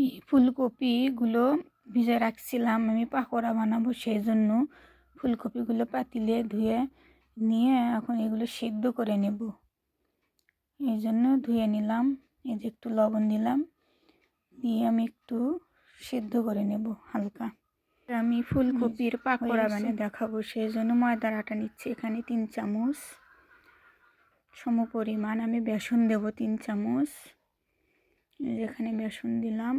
আমি ফুলকপিগুলো ভিজে রাখছিলাম, আমি পাকোড়া বানাবো, সেই জন্য ফুলকপিগুলো পাতিলে ধুয়ে নিয়ে এখন এগুলো সিদ্ধ করে নেব। এই জন্য ধুয়ে নিলাম, এই যে একটু লবণ দিলাম, দিয়ে আমি একটু সিদ্ধ করে নেব হালকা। আমি ফুলকপির পাকোড়া বানিয়ে দেখাবো, সেই জন্য ময়দার আটা নিচ্ছি। এখানে 3 চামচ সম পরিমাণ আমি বেসন দেব, 3 চামচ। যেখানে বেসন দিলাম,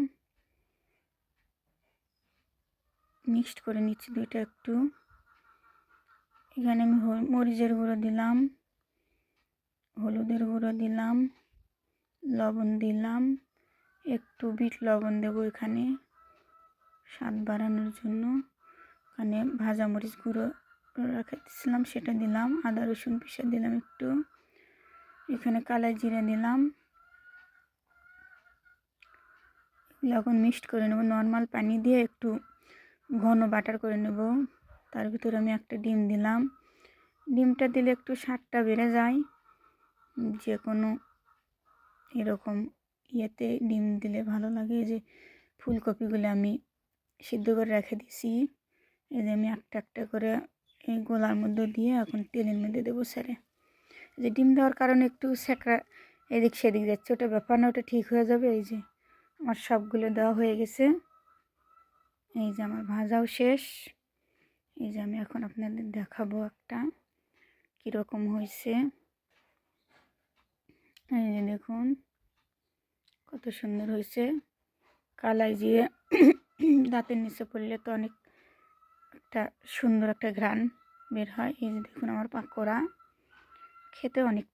মিক্সড করে নিচ্ছি দুইটা একটু। এখানে আমি মরিচের গুঁড়ো দিলাম, হলুদের গুঁড়ো দিলাম, লবণ দিলাম, একটু বিট লবণ দেবো এখানে স্বাদ বাড়ানোর জন্য। এখানে ভাজা মরিচ গুঁড়ো রেখে দিয়েছিলাম, সেটা দিলাম। আদা রসুন পিষে দিলাম একটু। এখানে কালো জিরে দিলাম। এখন মিক্সড করে নেব, নর্মাল পানি দিয়ে একটু ঘন বাটার করে নেব। তার ভিতরে আমি একটা ডিম দিলাম। ডিমটা দিলে একটু স্বাদটা বেড়ে যায়, যে কোনো এরকম ইয়েতে ডিম দিলে ভালো লাগে। এই যে ফুলকপিগুলো আমি সিদ্ধ করে রেখে দিছি, এই যে আমি একটা একটা করে এই গোলার মধ্যে দিয়ে এখন তেলের মধ্যে দেবো ছেড়ে। যে ডিম দেওয়ার কারণে একটু সেঁকড়া এদিক সেদিক যাচ্ছে, ওটা ব্যাপার না, ওটা ঠিক হয়ে যাবে। এই যে আমার সবগুলো দেওয়া হয়ে গেছে, এই যে আমার ভাজাও শেষ। এই যে আমি এখন আপনাদের দেখাবো একটা কীরকম হয়েছে। এই যে দেখুন কত সুন্দর হয়েছে। কালাই জিরে দাঁতের নিচে পড়লে তো অনেক একটা সুন্দর একটা ঘ্রাণ বের হয়। এই যে দেখুন আমার পাকোড়া খেতে অনেক